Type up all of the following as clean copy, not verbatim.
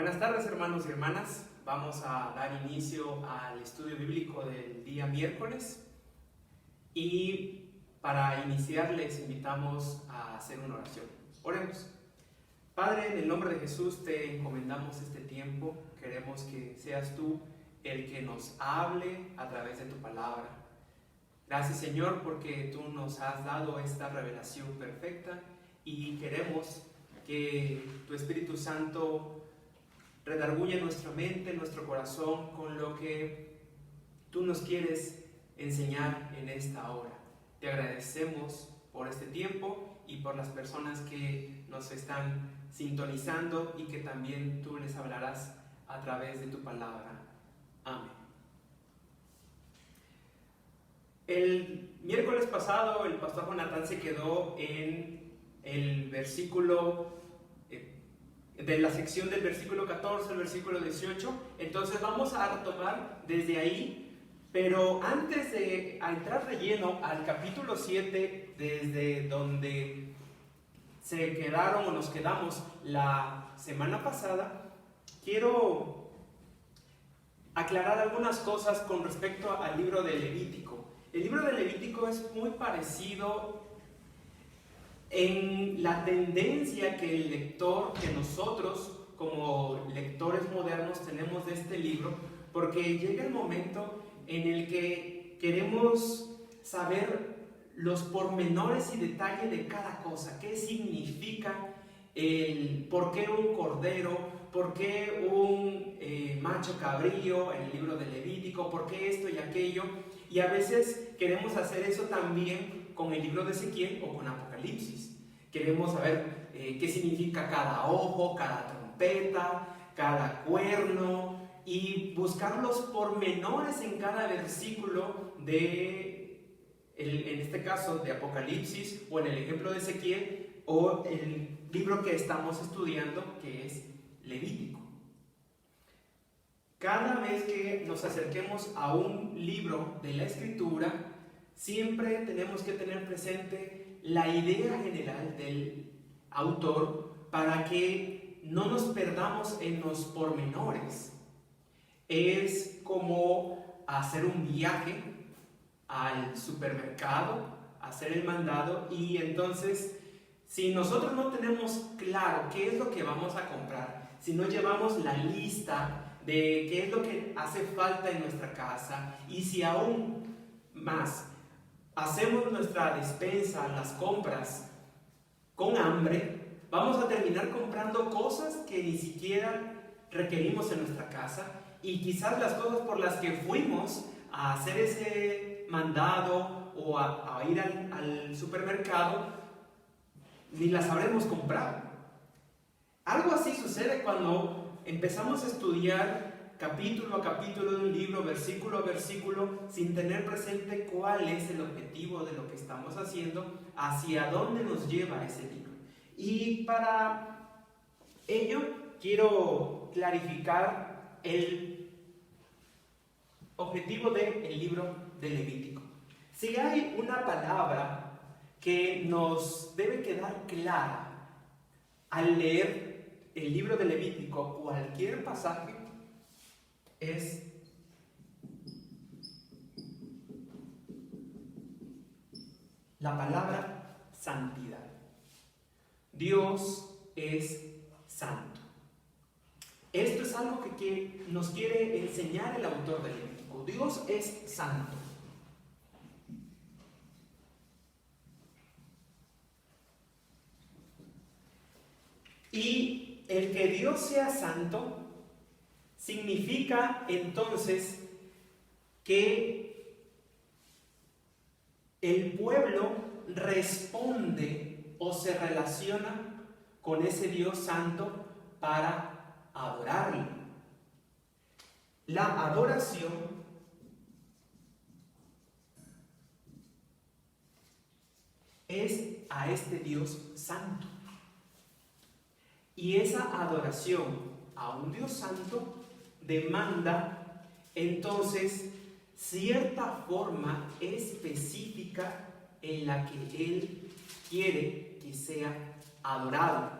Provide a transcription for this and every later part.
Buenas tardes, hermanos y hermanas. Vamos a dar inicio al estudio bíblico del día miércoles y para iniciar les invitamos a hacer una oración. Oremos. Padre, en el nombre de Jesús te encomendamos este tiempo. Queremos que seas tú el que nos hable a través de tu palabra. Gracias, Señor, porque tú nos has dado esta revelación perfecta y queremos que tu Espíritu Santo redarguye nuestra mente, nuestro corazón con lo que tú nos quieres enseñar en esta hora. Te agradecemos por este tiempo y por las personas que nos están sintonizando y que también tú les hablarás a través de tu palabra. Amén. El miércoles pasado el pastor Jonathan se quedó en el versículo de la sección del versículo 14 al versículo 18, entonces vamos a retomar desde ahí, pero antes de entrar de lleno al capítulo 7, desde donde se quedaron o nos quedamos la semana pasada, quiero aclarar algunas cosas con respecto al libro de Levítico. El libro de Levítico es muy parecido en la tendencia que el lector, que nosotros como lectores modernos tenemos de este libro, porque llega el momento en el que queremos saber los pormenores y detalles de cada cosa, qué significa por qué un cordero, por qué un macho cabrío en el libro de Levítico, por qué esto y aquello, y a veces queremos hacer eso también con el libro de Ezequiel o con Apocalipsis. Queremos saber qué significa cada ojo, cada trompeta, cada cuerno y buscar los pormenores en cada versículo en este caso de Apocalipsis o en el ejemplo de Ezequiel o el libro que estamos estudiando que es Levítico. Cada vez que nos acerquemos a un libro de la Escritura, siempre tenemos que tener presente la idea general del autor para que no nos perdamos en los pormenores. Es como hacer un viaje al supermercado, hacer el mandado y entonces si nosotros no tenemos claro qué es lo que vamos a comprar, si no llevamos la lista de qué es lo que hace falta en nuestra casa y si aún más hacemos nuestra despensa, las compras con hambre, vamos a terminar comprando cosas que ni siquiera requerimos en nuestra casa y quizás las cosas por las que fuimos a hacer ese mandado o a ir al supermercado ni las habremos comprado. Algo así sucede cuando empezamos a estudiar capítulo a capítulo de un libro, versículo a versículo, sin tener presente cuál es el objetivo de lo que estamos haciendo, hacia dónde nos lleva ese libro. Y para ello quiero clarificar el objetivo del libro de Levítico. Si hay una palabra que nos debe quedar clara al leer el libro de Levítico, cualquier pasaje, es la palabra santidad. Dios es santo. Esto es algo que nos quiere enseñar el autor de Levítico. Dios es santo. Y el que Dios sea santo significa entonces que el pueblo responde o se relaciona con ese Dios santo para adorarlo. La adoración es a este Dios santo. Y esa adoración a un Dios santo demanda entonces cierta forma específica en la que Él quiere que sea adorado.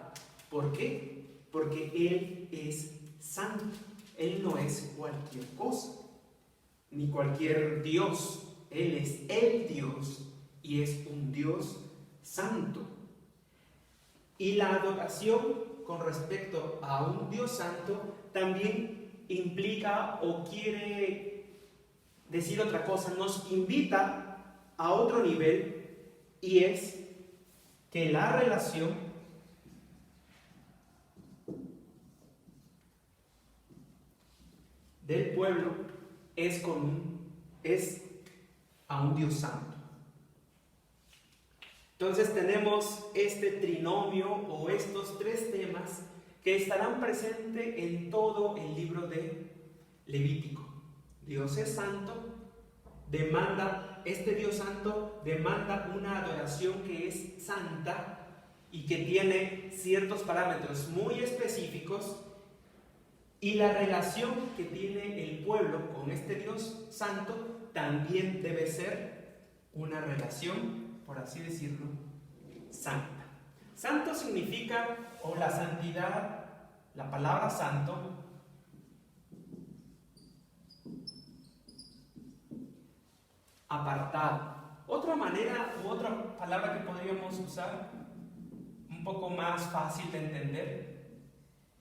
¿Por qué? Porque Él es santo. Él no es cualquier cosa, ni cualquier Dios. Él es el Dios y es un Dios santo. Y la adoración con respecto a un Dios santo también implica o quiere decir otra cosa, nos invita a otro nivel, y es que la relación del pueblo es a un Dios santo. Entonces tenemos este trinomio o estos tres temas que estarán presentes en todo el libro de Levítico. Dios es santo, este Dios santo demanda una adoración que es santa y que tiene ciertos parámetros muy específicos, y la relación que tiene el pueblo con este Dios santo también debe ser una relación, por así decirlo, santa. Santo significa, o la santidad, la palabra santo, apartado. Otra manera u otra palabra que podríamos usar, un poco más fácil de entender,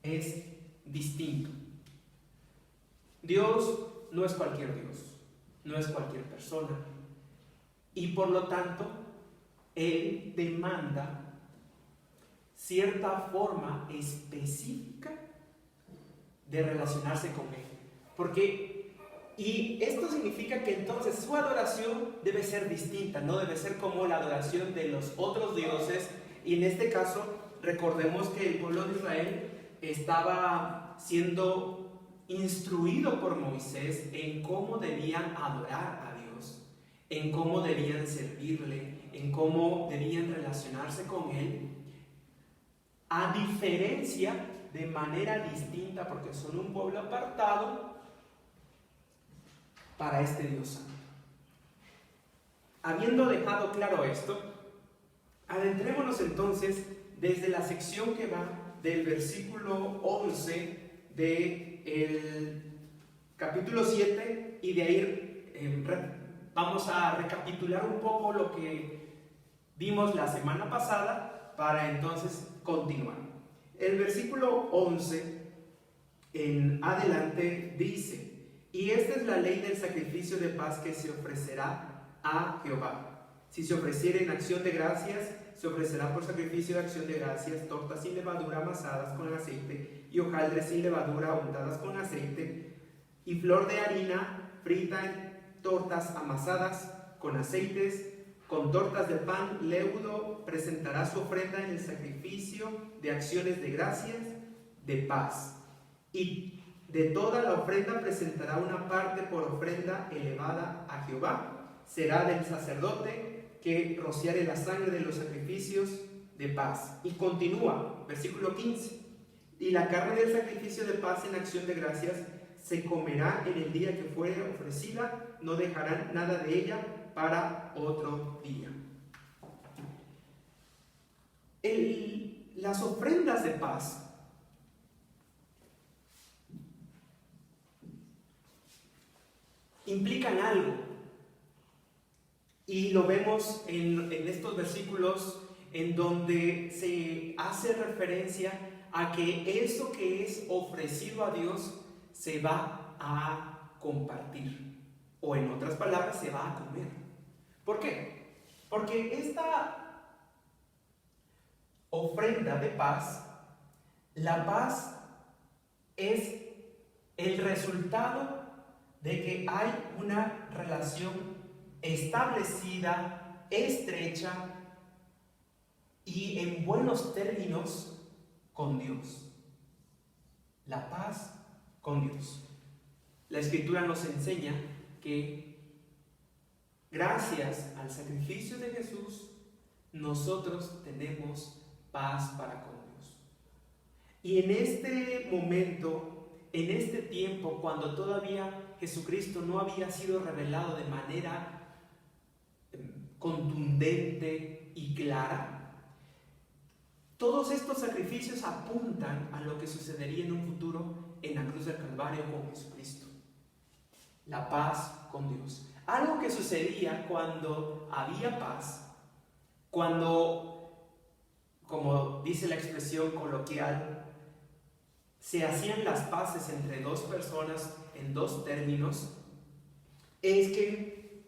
es distinto. Dios no es cualquier Dios, no es cualquier persona, y por lo tanto Él demanda cierta forma específica de relacionarse con Él. Y esto significa que entonces su adoración debe ser distinta, no debe ser como la adoración de los otros dioses. Y en este caso, recordemos que el pueblo de Israel estaba siendo instruido por Moisés en cómo debían adorar a Dios, en cómo debían servirle, en cómo debían relacionarse con Él, a diferencia, de manera distinta, porque son un pueblo apartado para este Dios santo. Habiendo dejado claro esto, adentrémonos entonces desde la sección que va del versículo 11 del capítulo 7, y de ahí vamos a recapitular un poco lo que vimos la semana pasada para entonces continuar. El versículo 11 en adelante dice: y esta es la ley del sacrificio de paz que se ofrecerá a Jehová. Si se ofreciere en acción de gracias, se ofrecerá por sacrificio de acción de gracias tortas sin levadura amasadas con aceite, y hojaldres sin levadura untadas con aceite, y flor de harina frita en tortas amasadas con aceites. Con tortas de pan leudo presentará su ofrenda en el sacrificio de acciones de gracias de paz. Y de toda la ofrenda presentará una parte por ofrenda elevada a Jehová. Será del sacerdote que rociare la sangre de los sacrificios de paz. Y continúa, versículo 15. Y la carne del sacrificio de paz en acción de gracias se comerá en el día que fuere ofrecida, no dejarán nada de ella para otro día. Las ofrendas de paz implican algo, y lo vemos en estos versículos en donde se hace referencia a que eso que es ofrecido a Dios se va a compartir, o en otras palabras, se va a comer. ¿Por qué? Porque esta ofrenda de paz, la paz es el resultado de que hay una relación establecida, estrecha y en buenos términos con Dios. La paz con Dios. La Escritura nos enseña que gracias al sacrificio de Jesús, nosotros tenemos paz para con Dios. Y en este momento, en este tiempo, cuando todavía Jesucristo no había sido revelado de manera contundente y clara, Todos estos sacrificios apuntan a lo que sucedería en un futuro en la cruz del Calvario con Jesucristo. La paz con Dios. Algo que sucedía cuando había paz, cuando, como dice la expresión coloquial, se hacían las paces entre dos personas en dos términos, es que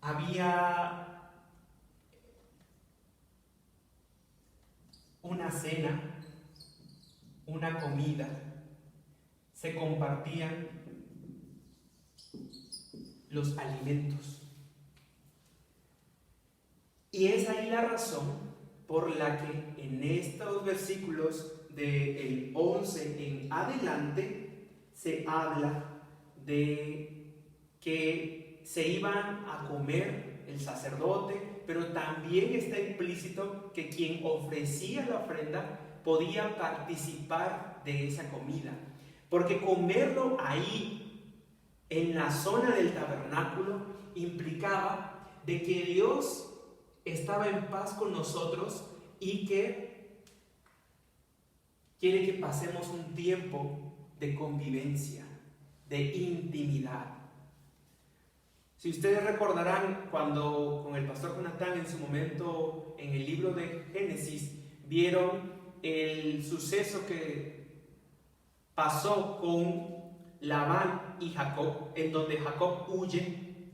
había una cena, una comida, se compartían los alimentos. Y es ahí la razón por la que en estos versículos del 11 en adelante se habla de que se iban a comer el sacerdote, pero también está implícito que quien ofrecía la ofrenda podía participar de esa comida, porque comerlo ahí en la zona del tabernáculo implicaba de que Dios estaba en paz con nosotros y que quiere que pasemos un tiempo de convivencia, de intimidad. Si ustedes recordarán cuando con el pastor Jonathan en su momento en el libro de Génesis vieron el suceso que pasó con Labán y Jacob, en donde Jacob huye,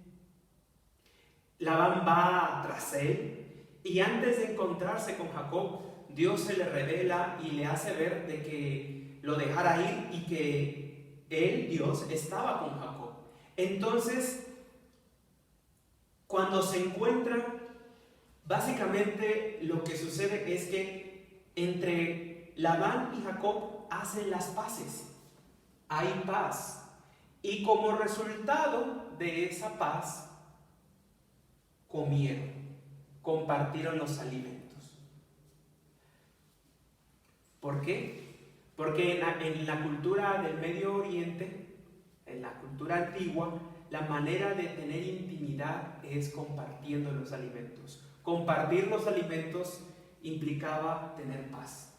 Labán va tras él y antes de encontrarse con Jacob, Dios se le revela y le hace ver de que lo dejara ir y que él, Dios, estaba con Jacob. Entonces, cuando se encuentran, básicamente lo que sucede es que entre Labán y Jacob hacen las paces. Hay paz. Y como resultado de esa paz, comieron, compartieron los alimentos. ¿Por qué? Porque en la cultura del Medio Oriente, en la cultura antigua, la manera de tener intimidad es compartiendo los alimentos. Compartir los alimentos implicaba tener paz.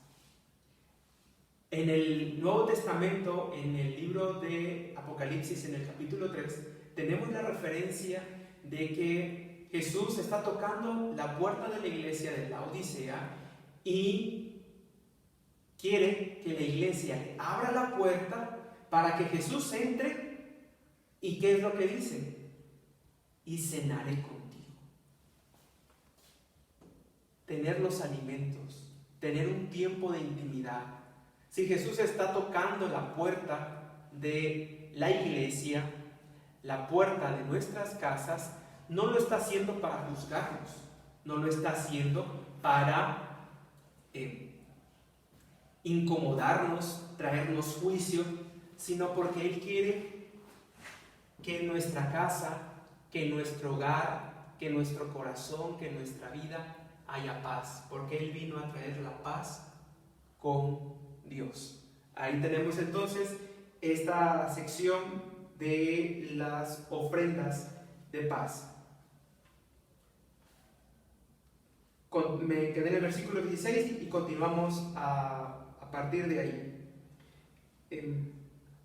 En el Nuevo Testamento, en el libro de Apocalipsis, en el capítulo 3, tenemos la referencia de que Jesús está tocando la puerta de la iglesia de la Odisea y quiere que la iglesia le abra la puerta para que Jesús entre. ¿Y qué es lo que dice? Y cenaré contigo. Tener los alimentos, tener un tiempo de intimidad. Si Jesús está tocando la puerta de la iglesia, la puerta de nuestras casas, no lo está haciendo para juzgarnos, no lo está haciendo para incomodarnos, traernos juicio, sino porque Él quiere que en nuestra casa, que en nuestro hogar, que en nuestro corazón, que en nuestra vida haya paz, porque Él vino a traer la paz con Dios. Ahí tenemos entonces esta sección de las ofrendas de paz. Me quedé en el versículo 16 y continuamos a partir de ahí.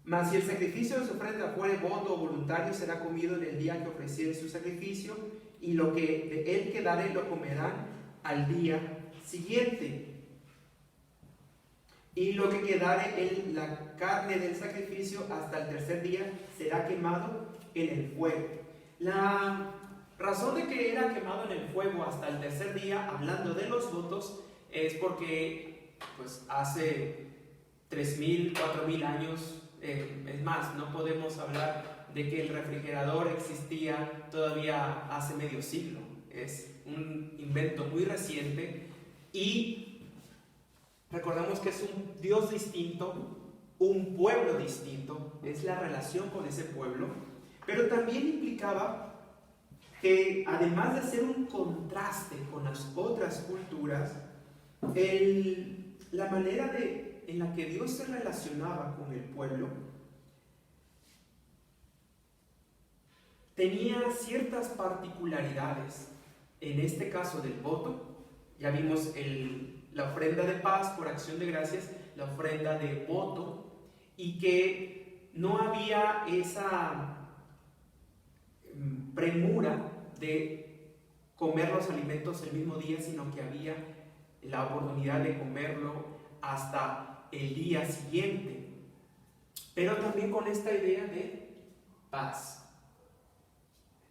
Mas si el sacrificio de su ofrenda fuere voto o voluntario, será comido en el día que ofreciere su sacrificio, y lo que de él quedare lo comerán al día siguiente. Y lo que quedare en la carne del sacrificio hasta el tercer día será quemado en el fuego. La razón de que era quemado en el fuego hasta el tercer día, hablando de los votos, es porque pues hace 3.000, 4.000 años, es más, no podemos hablar de que el refrigerador existía todavía hace medio siglo. Es un invento muy reciente y recordamos que es un Dios distinto, un pueblo distinto, es la relación con ese pueblo, pero también implicaba que además de ser un contraste con las otras culturas, la manera en la que Dios se relacionaba con el pueblo tenía ciertas particularidades. En este caso del voto, ya vimos la ofrenda de paz por acción de gracias, la ofrenda de voto, y que no había esa premura de comer los alimentos el mismo día, sino que había la oportunidad de comerlo hasta el día siguiente, pero también con esta idea de paz,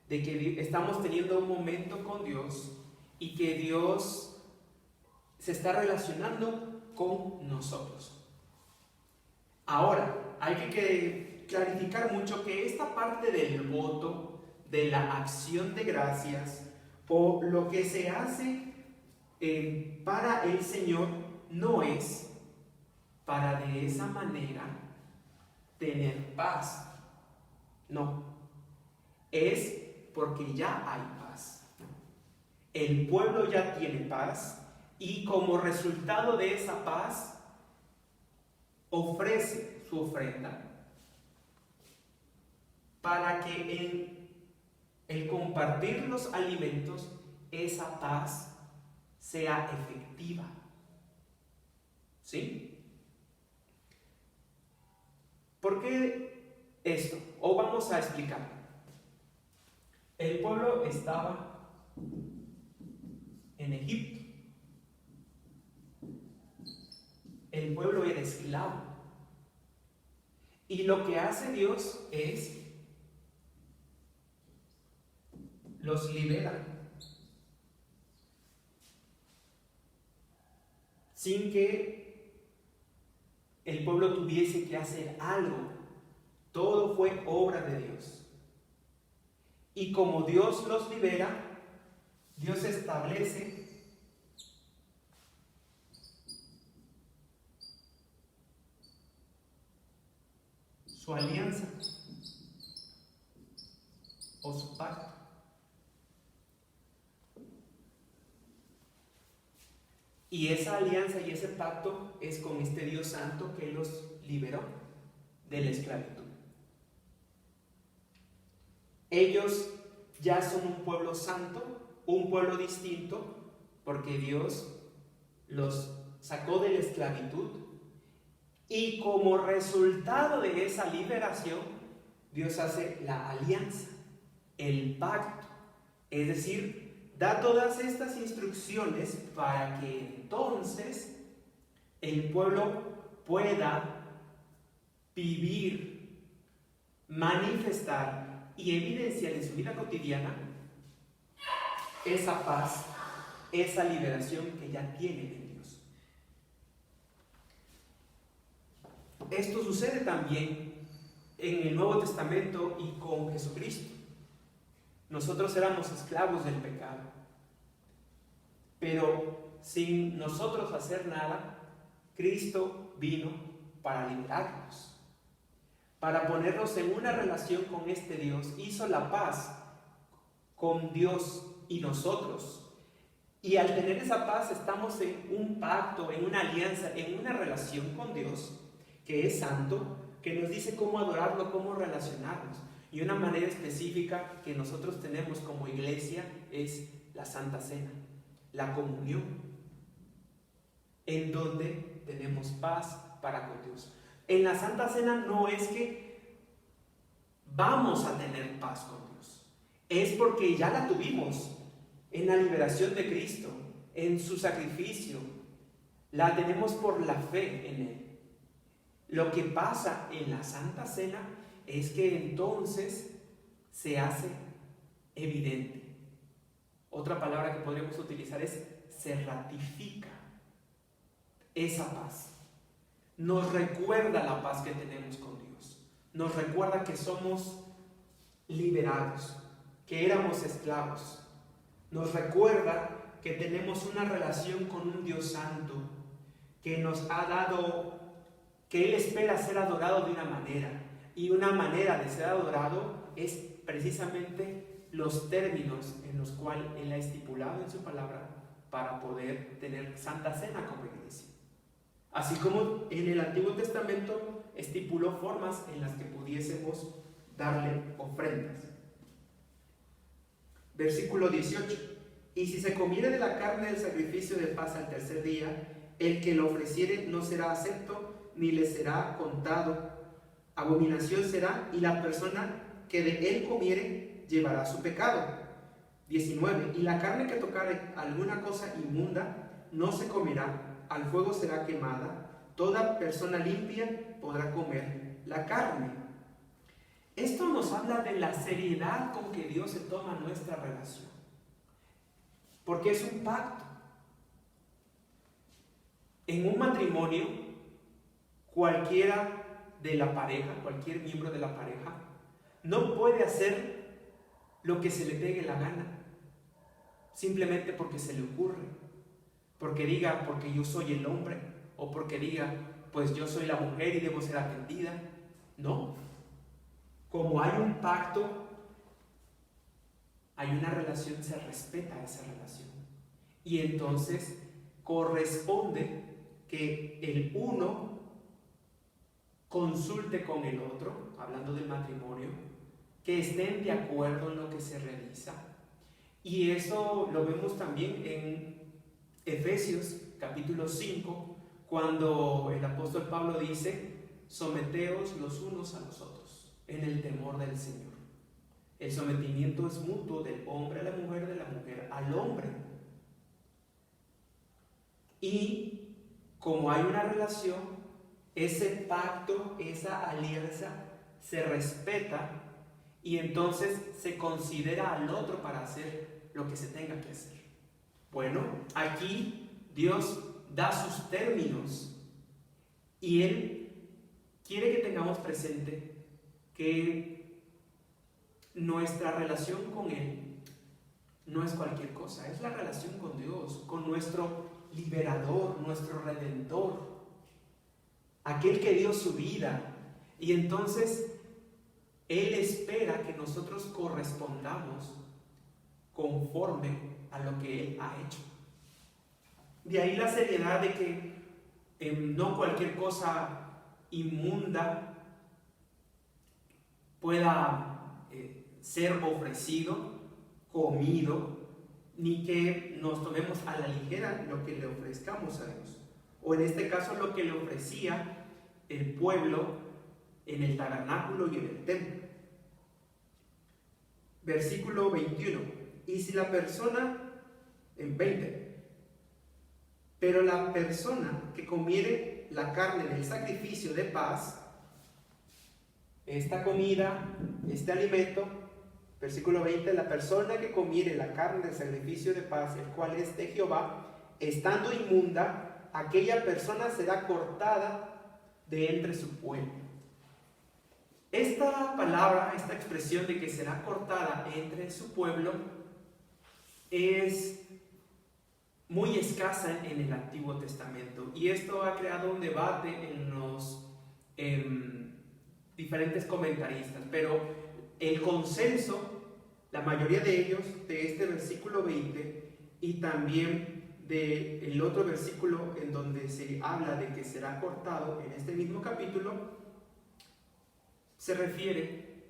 de que estamos teniendo un momento con Dios y que Dios se está relacionando con nosotros. Ahora, hay que clarificar mucho que esta parte del voto, de la acción de gracias, o lo que se hace para el Señor, no es para de esa manera tener paz. No, es porque ya hay paz. El pueblo ya tiene paz y como resultado de esa paz ofrece su ofrenda para que en el compartir los alimentos esa paz sea efectiva. ¿Sí? ¿Por qué esto? O vamos a explicar. El pueblo estaba en Egipto. El pueblo era esclavo. Y lo que hace Dios es los libera sin que el pueblo tuviese que hacer algo. Todo fue obra de Dios. Y como Dios los libera, Dios establece su alianza o su pacto. Y esa alianza y ese pacto es con este Dios santo que los liberó de la esclavitud. Ellos ya son un pueblo santo, un pueblo distinto, porque Dios los sacó de la esclavitud y como resultado de esa liberación, Dios hace la alianza, el pacto, es decir, da todas estas instrucciones para que entonces el pueblo pueda vivir, manifestar y evidenciar en su vida cotidiana esa paz, esa liberación que ya tienen en Dios. Esto sucede también en el Nuevo Testamento y con Jesucristo. Nosotros éramos esclavos del pecado, pero sin nosotros hacer nada, Cristo vino para liberarnos, para ponernos en una relación con este Dios. Hizo la paz con Dios y nosotros. Y al tener esa paz estamos en un pacto, en una alianza, en una relación con Dios que es santo, que nos dice cómo adorarlo, cómo relacionarnos. Y una manera específica que nosotros tenemos como iglesia es la Santa Cena, la comunión, en donde tenemos paz para con Dios. En la Santa Cena no es que vamos a tener paz con Dios, es porque ya la tuvimos en la liberación de Cristo, en su sacrificio. La tenemos por la fe en Él. Lo que pasa en la Santa Cena es que entonces se hace evidente. Otra palabra que podríamos utilizar es se ratifica esa paz. Nos recuerda la paz que tenemos con Dios. Nos recuerda que somos liberados, que éramos esclavos. Nos recuerda que tenemos una relación con un Dios santo que nos ha dado, que Él espera ser adorado de una manera. Y una manera de ser adorado es precisamente los términos en los cuales Él ha estipulado en su palabra para poder tener Santa Cena como iglesia. Así como en el Antiguo Testamento estipuló formas en las que pudiésemos darle ofrendas. Versículo 18. Y si se comiere de la carne del sacrificio de paz al tercer día, el que lo ofreciere no será acepto, ni le será contado. Abominación será, y la persona que de él comiere llevará su pecado. 19. Y la carne que tocare alguna cosa inmunda no se comerá, al fuego será quemada. Toda persona limpia podrá comer la carne. Esto nos habla de la seriedad con que Dios se toma nuestra relación, porque es un pacto. En un matrimonio, cualquiera de la pareja, cualquier miembro de la pareja, no puede hacer lo que se le pegue la gana, simplemente porque se le ocurre, porque diga, porque yo soy el hombre, o porque diga, pues yo soy la mujer y debo ser atendida. No. Como hay un pacto, hay una relación, se respeta esa relación. Y entonces corresponde que el uno consulte con el otro, hablando del matrimonio, que estén de acuerdo en lo que se realiza. Y eso lo vemos también en Efesios capítulo 5, cuando el apóstol Pablo dice: someteos los unos a los otros en el temor del Señor. El sometimiento es mutuo del hombre a la mujer, de la mujer al hombre. Y como hay una relación, ese pacto, esa alianza se respeta, y entonces se considera al otro para hacer lo que se tenga que hacer. Bueno, aquí Dios da sus términos y Él quiere que tengamos presente que nuestra relación con Él no es cualquier cosa, es la relación con Dios, con nuestro liberador, nuestro redentor, aquel que dio su vida. Y entonces Él espera que nosotros correspondamos conforme a lo que Él ha hecho. De ahí la seriedad de que no cualquier cosa inmunda pueda ser ofrecido, comido, ni que nos tomemos a la ligera lo que le ofrezcamos a Dios. O en este caso lo que le ofrecía el pueblo en el tabernáculo y en el templo. Versículo 21. Y si la persona, en 20, pero la persona que comiere la carne del sacrificio de paz, esta comida, este alimento, versículo 20, la persona que comiere la carne del sacrificio de paz, el cual es de Jehová, estando inmunda, aquella persona será cortada de entre su pueblo. Esta palabra, esta expresión de que será cortada entre su pueblo, es muy escasa en el Antiguo Testamento, y esto ha creado un debate en los diferentes comentaristas, pero el consenso, la mayoría de ellos, de este versículo 20 y también del otro versículo en donde se habla de que será cortado en este mismo capítulo, se refiere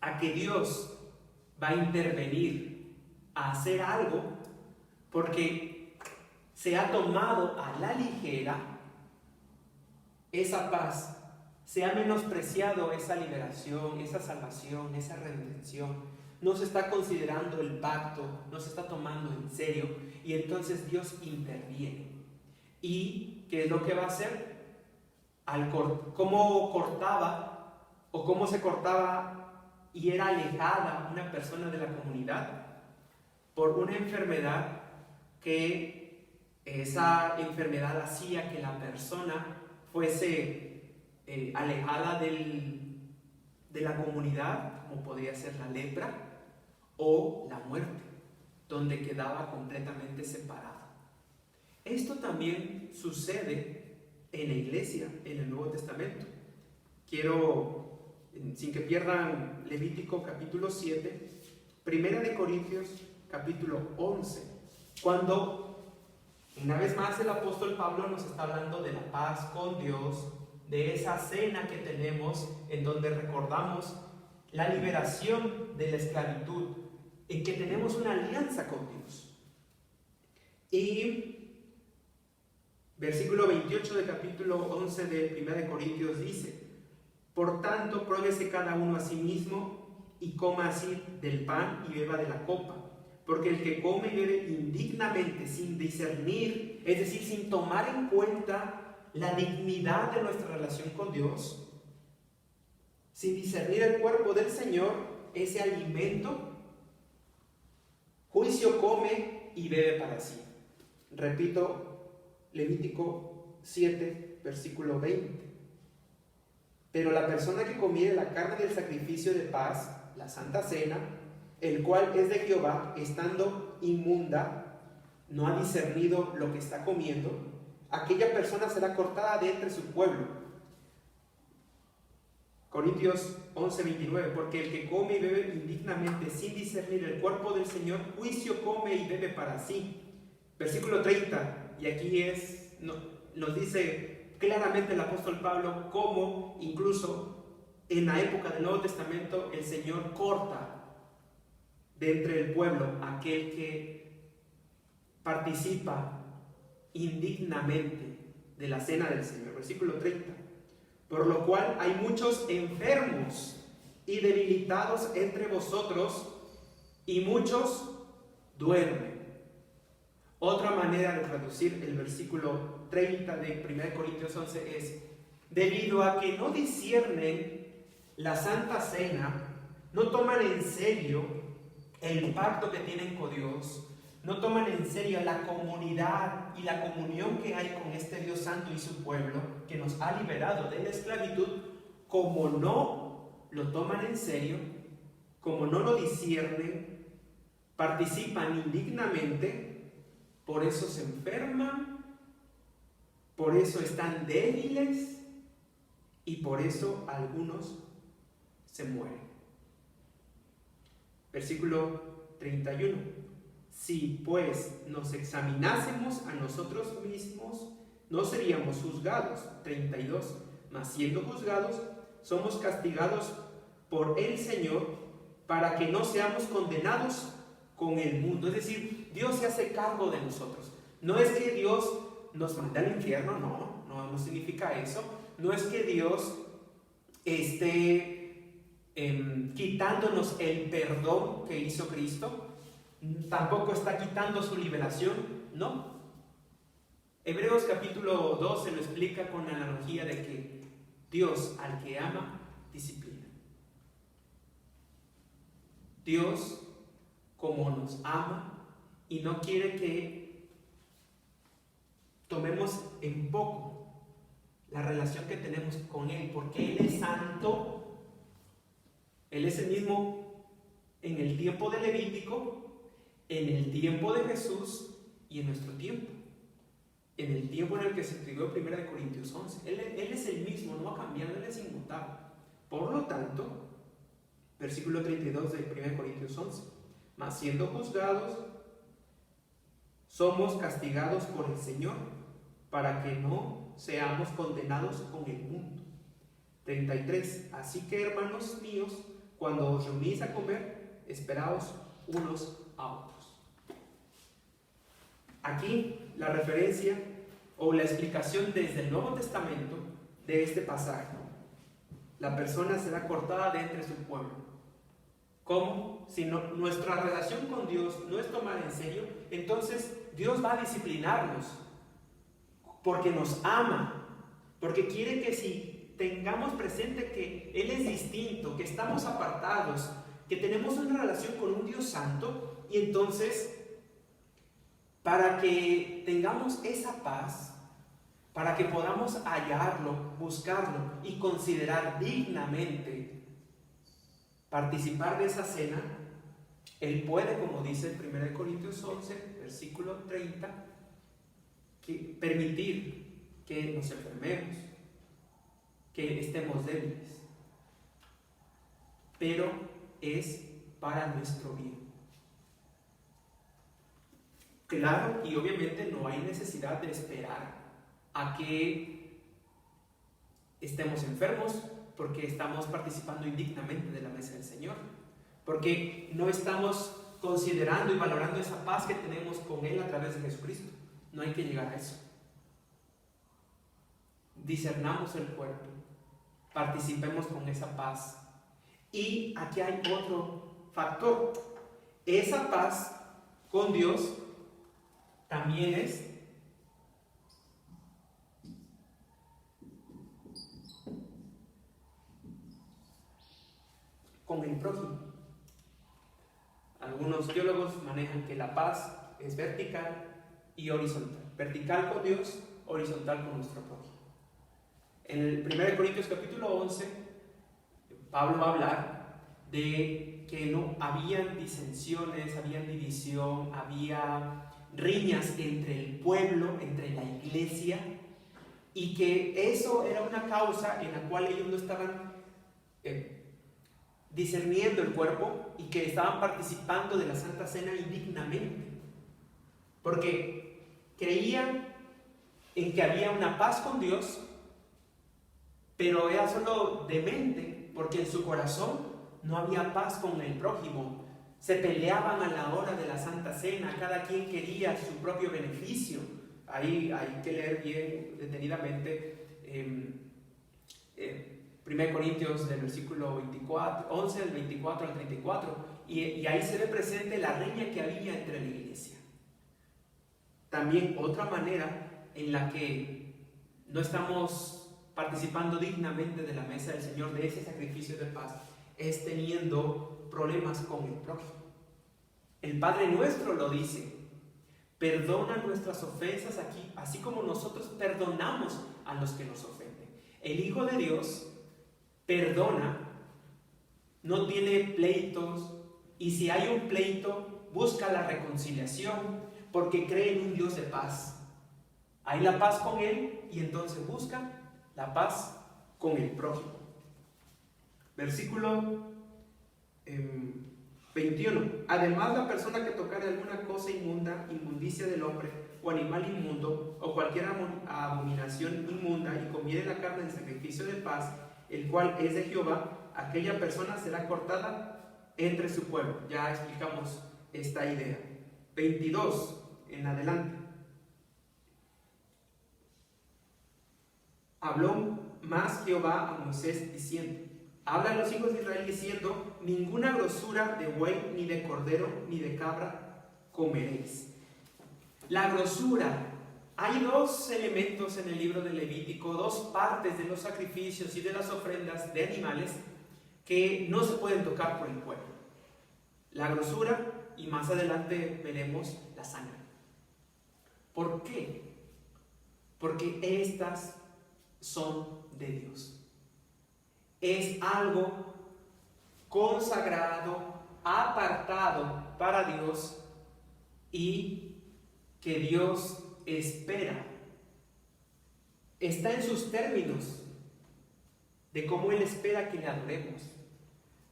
a que Dios va a intervenir, a hacer algo, porque se ha tomado a la ligera esa paz, se ha menospreciado esa liberación, esa salvación, esa redención. No se está considerando el pacto, no se está tomando en serio, y entonces Dios interviene. ¿Y qué es lo que va a hacer? ¿Cómo cortaba o cómo se cortaba y era alejada una persona de la comunidad? Por una enfermedad, que esa enfermedad hacía que la persona fuese alejada de la comunidad, como podría ser la lepra o la muerte, donde quedaba completamente separado. Esto también sucede en la iglesia, en el Nuevo Testamento. Quiero, sin que pierdan Levítico capítulo 7, Primera de Corintios capítulo 11, cuando una vez más el apóstol Pablo nos está hablando de la paz con Dios, de esa cena que tenemos en donde recordamos la liberación de la esclavitud, en que tenemos una alianza con Dios. Y versículo 28 del capítulo 11 de 1 Corintios dice: por tanto, pruébese cada uno a sí mismo y coma así del pan y beba de la copa. Porque el que come y bebe indignamente, sin discernir, es decir, sin tomar en cuenta la dignidad de nuestra relación con Dios, sin discernir el cuerpo del Señor, ese alimento, juicio come y bebe para sí. Repito, Levítico 7, versículo 20. Pero la persona que comiere la carne del sacrificio de paz, la Santa Cena, el cual es de Jehová, estando inmunda, no ha discernido lo que está comiendo, aquella persona será cortada de entre su pueblo. Corintios 11:29, porque el que come y bebe indignamente sin discernir el cuerpo del Señor, juicio come y bebe para sí. Versículo 30, y aquí nos dice claramente el apóstol Pablo cómo incluso en la época del Nuevo Testamento el Señor corta de entre el pueblo aquel que participa indignamente de la cena del Señor. Versículo 30. Por lo cual hay muchos enfermos y debilitados entre vosotros, y muchos duermen. Otra manera de traducir el versículo 30 de 1 Corintios 11 es: debido a que no disciernen la Santa Cena, no toman en serio el pacto que tienen con Dios, no toman en serio la comunidad y la comunión que hay con este Dios Santo y su pueblo, que nos ha liberado de la esclavitud. Como no lo toman en serio, como no lo disciernen, participan indignamente, por eso se enferman, por eso están débiles y por eso algunos se mueren. Versículo 31. Si pues nos examinásemos a nosotros mismos, no seríamos juzgados. 32. Mas siendo juzgados, somos castigados por el Señor, para que no seamos condenados con el mundo. Es decir, Dios se hace cargo de nosotros. No es que Dios nos manda al infierno, no significa eso. No es que Dios esté quitándonos el perdón que hizo Cristo, tampoco está quitando su liberación, no. Hebreos capítulo 12 lo explica con la analogía de que Dios al que ama, disciplina. Dios, como nos ama y no quiere que tomemos en poco la relación que tenemos con Él, porque Él es santo. Él es el mismo en el tiempo de Levítico, en el tiempo de Jesús y en nuestro tiempo. En el tiempo en el que se escribió 1 Corintios 11. Él es el mismo, no ha cambiado, Él es inmutable. Por lo tanto, versículo 32 de 1 Corintios 11. Mas siendo juzgados, somos castigados por el Señor, para que no seamos condenados con el mundo. 33. Así que, hermanos míos, cuando os reunís a comer, esperaos unos a otros. Aquí la referencia o la explicación desde el Nuevo Testamento de este pasaje. La persona será cortada de entre su pueblo. ¿Cómo? Si nuestra relación con Dios no es tomada en serio, entonces Dios va a disciplinarnos porque nos ama, porque quiere que si tengamos presente que Él es distinto, que estamos apartados, que tenemos una relación con un Dios santo, y entonces para que tengamos esa paz, para que podamos hallarlo, buscarlo y considerar dignamente participar de esa cena, Él puede, como dice en 1 Corintios 11, versículo 30, permitir que nos enfermemos, que estemos débiles, pero es para nuestro bien. Claro, y obviamente no hay necesidad de esperar a que estemos enfermos porque estamos participando indignamente de la mesa del Señor, porque no estamos considerando y valorando esa paz que tenemos con Él a través de Jesucristo. No hay que llegar a eso. Discernamos el cuerpo, participemos con esa paz. Y aquí hay otro factor. Esa paz con Dios también es con el prójimo. Algunos teólogos manejan que la paz es vertical y horizontal. Vertical con Dios, horizontal con nuestro prójimo. En el 1 Corintios capítulo 11, Pablo va a hablar de que no habían disensiones, había división, había riñas entre el pueblo, entre la iglesia, y que eso era una causa en la cual ellos no estaban discerniendo el cuerpo y que estaban participando de la Santa Cena indignamente, porque creían en que había una paz con Dios, pero era solo de mente, porque en su corazón no había paz con el prójimo. Se peleaban a la hora de la Santa Cena, cada quien quería su propio beneficio. Ahí hay que leer bien detenidamente 1 Corintios del versículo 11 del 24 al 34, y ahí se ve presente la riña que había entre la iglesia. También otra manera en la que no estamos participando dignamente de la mesa del Señor, de ese sacrificio de paz, es teniendo problemas con el prójimo. El Padre Nuestro lo dice: perdona nuestras ofensas aquí, así como nosotros perdonamos a los que nos ofenden. El Hijo de Dios perdona, no tiene pleitos, y si hay un pleito, busca la reconciliación, porque cree en un Dios de paz. Hay la paz con Él, y entonces busca la paz con el prójimo. Versículo 21. Además, la persona que tocare alguna cosa inmunda, inmundicia del hombre, o animal inmundo, o cualquier abominación inmunda, y comiere la carne del sacrificio de paz, el cual es de Jehová, aquella persona será cortada entre su pueblo. Ya explicamos esta idea. 22 en adelante. Habló más Jehová a Moisés diciendo: habla a los hijos de Israel diciendo: ninguna grosura de buey, ni de cordero, ni de cabra comeréis. La grosura. Hay dos elementos en el libro de Levítico, dos partes de los sacrificios y de las ofrendas de animales que no se pueden tocar por el pueblo. La grosura, y más adelante veremos la sangre. ¿Por qué? Porque estas son de Dios. Es algo consagrado, apartado para Dios, y que Dios espera. Está en sus términos de cómo Él espera que le adoremos,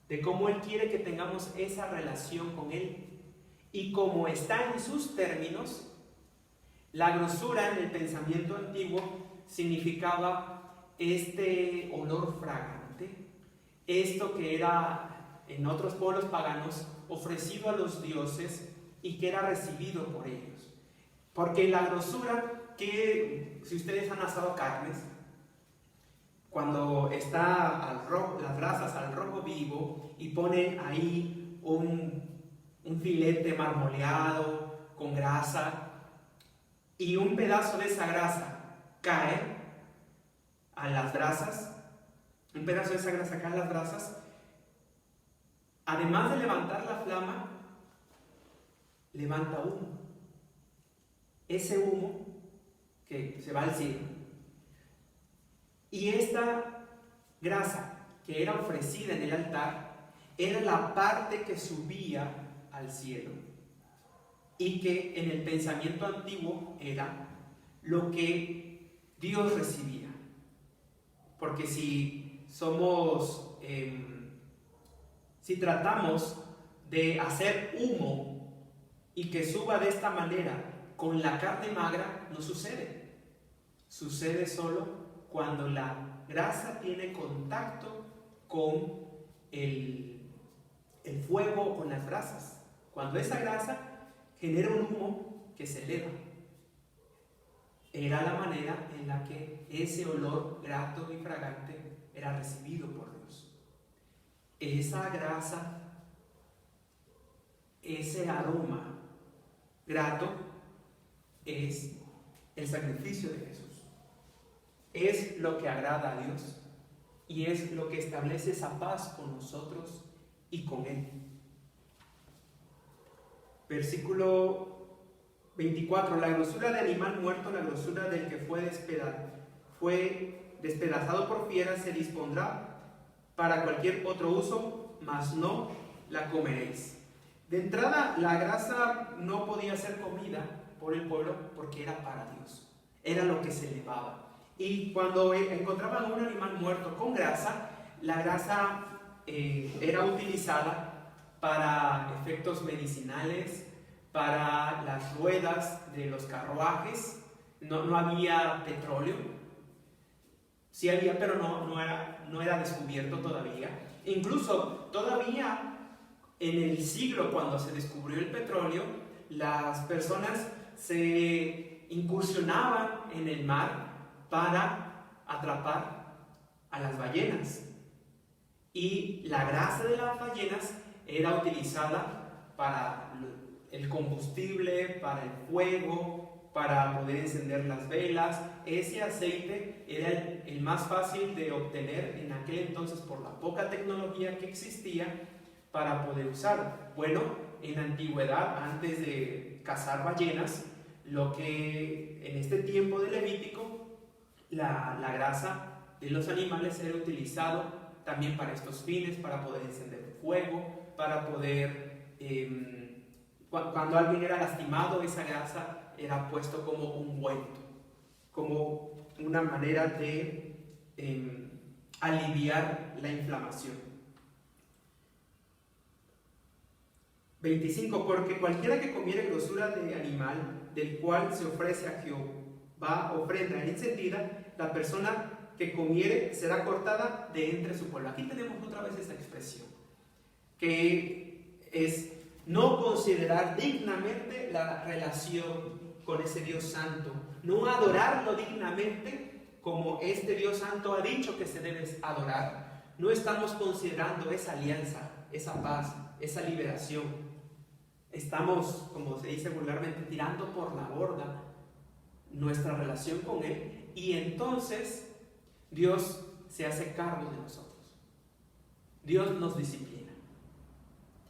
de cómo Él quiere que tengamos esa relación con Él. Y como está en sus términos, la grosura en el pensamiento antiguo significaba este olor fragante, esto que era en otros pueblos paganos ofrecido a los dioses y que era recibido por ellos. Porque la grosura, que si ustedes han asado carnes, cuando está las brasas al rojo vivo y ponen ahí un filete marmoleado con grasa, y un pedazo de esa grasa cae a las brasas, además de levantar la flama, levanta humo. Ese humo que se va al cielo. Y esta grasa que era ofrecida en el altar era la parte que subía al cielo, y que en el pensamiento antiguo era lo que Dios recibía. Porque si tratamos de hacer humo y que suba de esta manera con la carne magra, no sucede. Sucede solo cuando la grasa tiene contacto con el fuego, con las brasas. Cuando esa grasa genera un humo que se eleva, era la manera en la que ese olor grato y fragante era recibido por Dios. Esa grasa, ese aroma grato, es el sacrificio de Jesús. Es lo que agrada a Dios y es lo que establece esa paz con nosotros y con Él. Versículo 24. La grosura de animal muerto, la grosura del que fue despedazado por fieras, se dispondrá para cualquier otro uso, mas no la comeréis. De entrada, la grasa no podía ser comida por el pueblo porque era para Dios, era lo que se elevaba. Y cuando encontraban un animal muerto con grasa, la grasa era utilizada para efectos medicinales, para las ruedas de los carruajes. No había petróleo, sí había, pero no era descubierto todavía. Incluso todavía en el siglo, cuando se descubrió el petróleo, las personas se incursionaban en el mar para atrapar a las ballenas. Y la grasa de las ballenas era utilizada para el combustible, para el fuego, para poder encender las velas. Ese aceite era el más fácil de obtener en aquel entonces por la poca tecnología que existía para poder usar. Bueno, en la antigüedad, antes de cazar ballenas, lo que en este tiempo de Levítico, la grasa de los animales era utilizado también para estos fines, para poder encender fuego, para poder, cuando alguien era lastimado, esa grasa era puesto como ungüento, como una manera de aliviar la inflamación. 25. Porque cualquiera que comiere grosura de animal, del cual se ofrece a Jehová ofrenda encendida, la persona que comiere será cortada de entre su pueblo. Aquí tenemos otra vez esa expresión, que es no considerar dignamente la relación con ese Dios santo, no adorarlo dignamente como este Dios santo ha dicho que se debe adorar. No estamos considerando esa alianza, esa paz, esa liberación. Estamos, como se dice vulgarmente, tirando por la borda nuestra relación con Él, y entonces Dios se hace cargo de nosotros. Dios nos disciplina.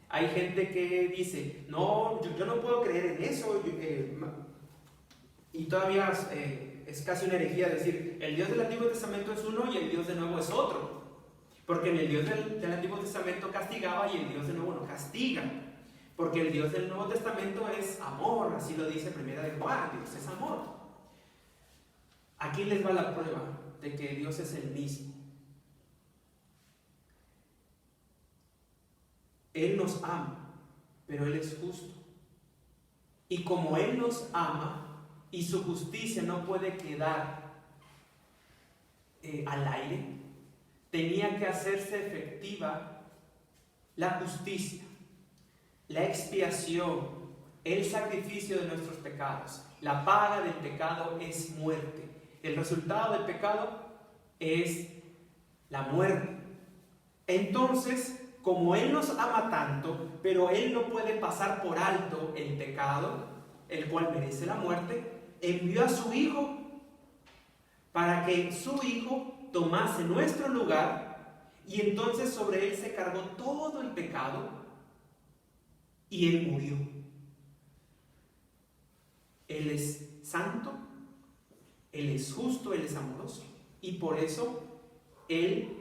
Hay gente que dice, no, yo no puedo creer en eso, y todavía es casi una herejía decir, el Dios del Antiguo Testamento es uno y el Dios de Nuevo es otro. Porque en el Dios del Antiguo Testamento castigaba y el Dios de Nuevo no castiga. Porque el Dios del Nuevo Testamento es amor, así lo dice Primera de Juan, Dios es amor. Aquí les va la prueba de que Dios es el mismo. Él nos ama, pero Él es justo. Y como Él nos ama y su justicia no puede quedar al aire, tenía que hacerse efectiva la justicia, la expiación, el sacrificio de nuestros pecados. La paga del pecado es muerte. El resultado del pecado es la muerte. Entonces, como Él nos ama tanto, pero Él no puede pasar por alto el pecado, el cual merece la muerte, envió a su Hijo para que su Hijo tomase nuestro lugar, y entonces sobre Él se cargó todo el pecado y Él murió. Él es santo, Él es justo, Él es amoroso, y por eso Él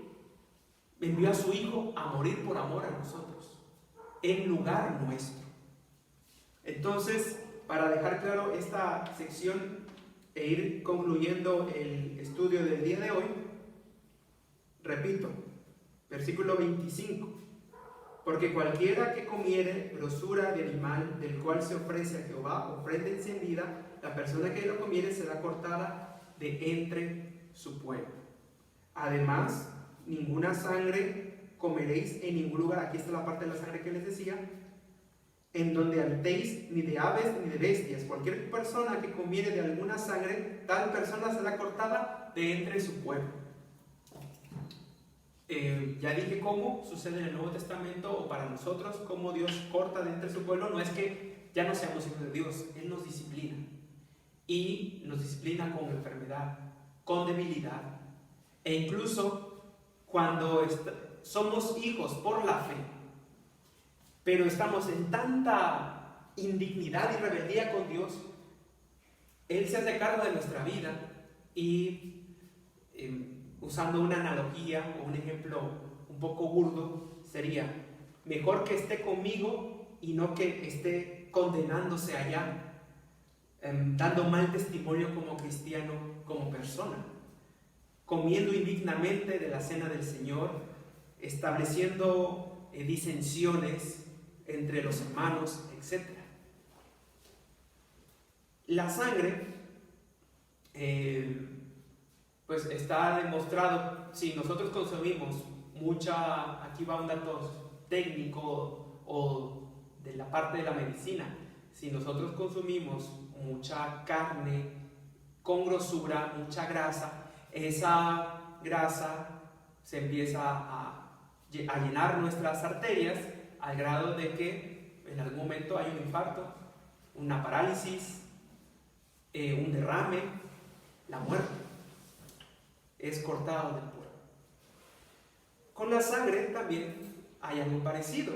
envió a su Hijo a morir por amor a nosotros, en lugar nuestro. Entonces, para dejar claro esta sección e ir concluyendo el estudio del día de hoy, repito, versículo 25. Porque cualquiera que comiere grosura de animal del cual se ofrece a Jehová ofrenda encendida, la persona que lo comiere será cortada de entre su pueblo. Además, ninguna sangre comeréis en ningún lugar. Aquí está la parte de la sangre que les decía. en donde habitéis, ni de aves ni de bestias. Cualquier persona que comiere de alguna sangre, tal persona será cortada de entre su pueblo. Ya dije cómo sucede en el Nuevo Testamento, o para nosotros, cómo Dios corta de entre su pueblo. No es que ya no seamos hijos de Dios, Él nos disciplina. Y nos disciplina con enfermedad, con debilidad. E incluso cuando somos hijos por la fe, pero estamos en tanta indignidad y rebeldía con Dios, Él se hace cargo de nuestra vida y usando una analogía o un ejemplo un poco burdo, sería mejor que esté conmigo y no que esté condenándose allá, dando mal testimonio como cristiano, como persona, comiendo indignamente de la cena del Señor, estableciendo disensiones entre los hermanos, etc. La sangre, pues está demostrado, si nosotros consumimos mucha, aquí va un dato técnico o de la parte de la medicina, si nosotros consumimos mucha carne con grosura, mucha grasa, esa grasa se empieza a llenar nuestras arterias al grado de que en algún momento hay un infarto, una parálisis, un derrame, la muerte. Es cortado del pueblo. Con la sangre también hay algo parecido.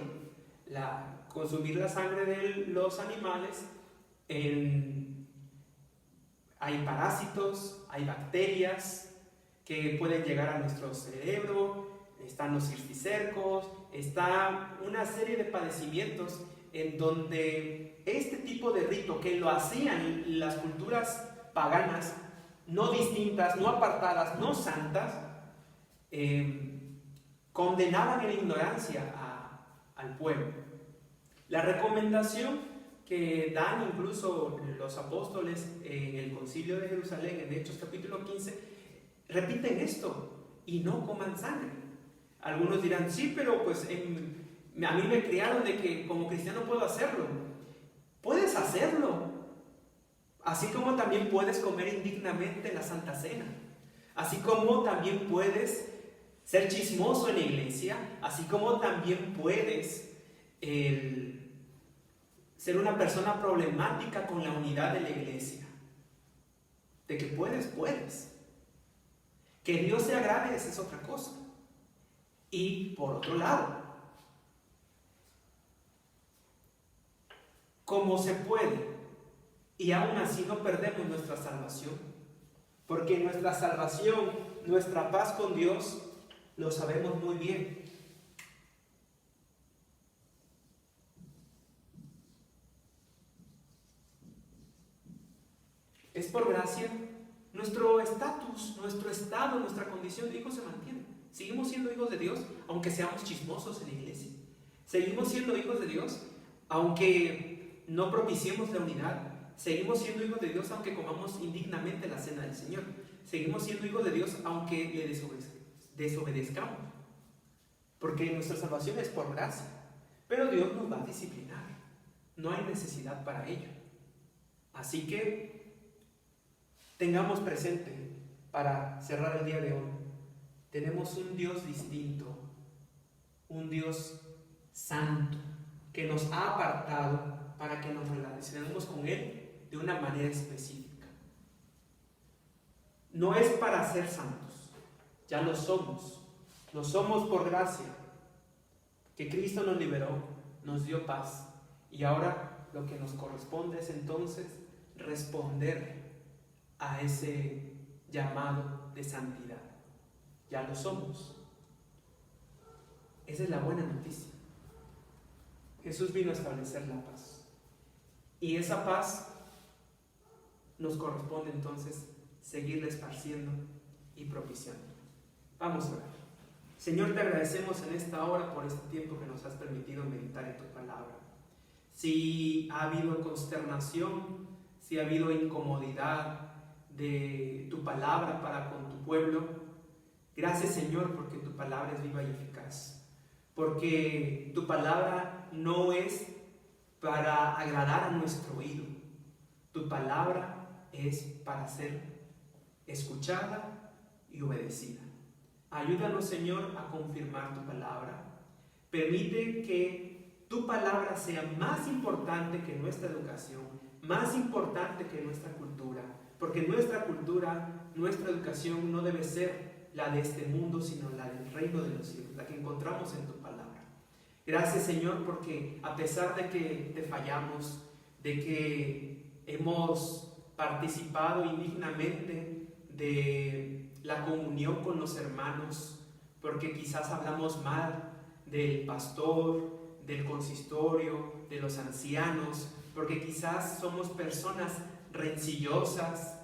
Consumir la sangre de los animales, hay parásitos, hay bacterias que pueden llegar a nuestro cerebro, están los cisticercos, está una serie de padecimientos en donde este tipo de rito que lo hacían las culturas paganas, no distintas, no apartadas, no santas, condenaban en ignorancia al pueblo. La recomendación que dan incluso los apóstoles en el concilio de Jerusalén, en Hechos capítulo 15, repiten esto: y no coman sangre. Algunos dirán, sí, pero pues a mí me criaron de que como cristiano puedo hacerlo. Puedes hacerlo, así como también puedes comer indignamente la Santa Cena, así como también puedes ser chismoso en la iglesia, así como también puedes ser una persona problemática con la unidad de la iglesia. De que puedes. Que Dios se agrade, esa es otra cosa. Y por otro lado, como se puede y aún así no perdemos nuestra salvación, porque nuestra salvación, nuestra paz con Dios, lo sabemos muy bien. Es por gracia. Nuestro estatus, nuestro estado, nuestra condición de hijos se mantiene. Seguimos siendo hijos de Dios aunque seamos chismosos en la iglesia. Seguimos siendo hijos de Dios aunque no propiciemos la unidad. Seguimos siendo hijos de Dios aunque comamos indignamente la cena del Señor. Seguimos siendo hijos de Dios aunque le desobedezcamos. Porque nuestra salvación es por gracia. Pero Dios nos va a disciplinar. No hay necesidad para ello. Así que tengamos presente, para cerrar el día de hoy, tenemos un Dios distinto, un Dios santo, que nos ha apartado para que nos relacionemos con Él de una manera específica. No es para ser santos, ya lo somos por gracia, que Cristo nos liberó, nos dio paz, y ahora lo que nos corresponde es entonces responder a ese llamado de santidad. Ya lo somos. Esa es la buena noticia. Jesús vino a establecer la paz. Y esa paz nos corresponde entonces seguirla esparciendo y propiciando. Vamos a orar. Señor, te agradecemos en esta hora por este tiempo que nos has permitido meditar en tu palabra. Si ha habido consternación, si ha habido incomodidad de tu palabra para con tu pueblo, gracias, Señor, porque tu palabra es viva y eficaz, porque tu palabra no es para agradar a nuestro oído. Tu palabra es para ser escuchada y obedecida. Ayúdanos, Señor, a confirmar tu palabra. Permite que tu palabra sea más importante que nuestra educación, más importante que nuestra cultura, porque nuestra cultura, nuestra educación no debe ser la de este mundo, sino la del reino de los cielos, la que encontramos en tu palabra. Gracias, Señor, porque a pesar de que te fallamos, de que hemos participado indignamente de la comunión con los hermanos, porque quizás hablamos mal del pastor, del consistorio, de los ancianos, porque quizás somos personas rencillosas,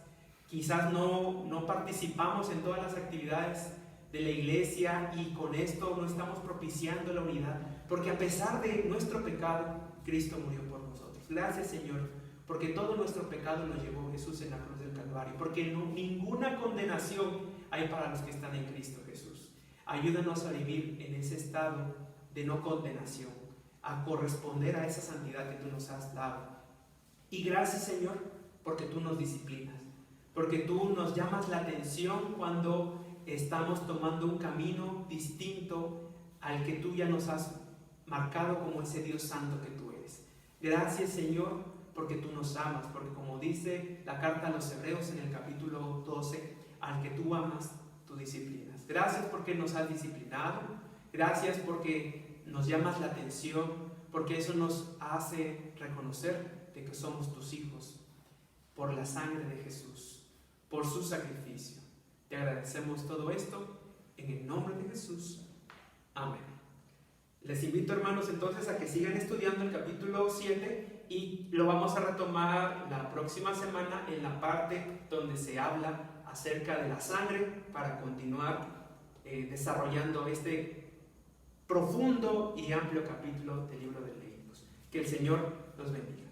quizás no participamos en todas las actividades de la iglesia y con esto no estamos propiciando la unidad, porque a pesar de nuestro pecado, Cristo murió por nosotros. Gracias, Señor, porque todo nuestro pecado lo llevó Jesús en la cruz del Calvario, porque ninguna condenación hay para los que están en Cristo Jesús. Ayúdanos a vivir en ese estado de no condenación, a corresponder a esa santidad que tú nos has dado. Y gracias, Señor, porque tú nos disciplinas, porque tú nos llamas la atención cuando estamos tomando un camino distinto al que tú ya nos has marcado como ese Dios santo que tú eres. Gracias, Señor, porque tú nos amas, porque como dice la carta a los Hebreos en el capítulo 12, al que tú amas, tú disciplinas. Gracias porque nos has disciplinado, gracias porque nos llamas la atención, porque eso nos hace reconocer de que somos tus hijos, por la sangre de Jesús, por su sacrificio. Te agradecemos todo esto en el nombre de Jesús. Amén. Les invito, hermanos, entonces a que sigan estudiando el capítulo 7 y lo vamos a retomar la próxima semana en la parte donde se habla acerca de la sangre para continuar desarrollando este profundo y amplio capítulo del libro de Levíticos. Que el Señor los bendiga.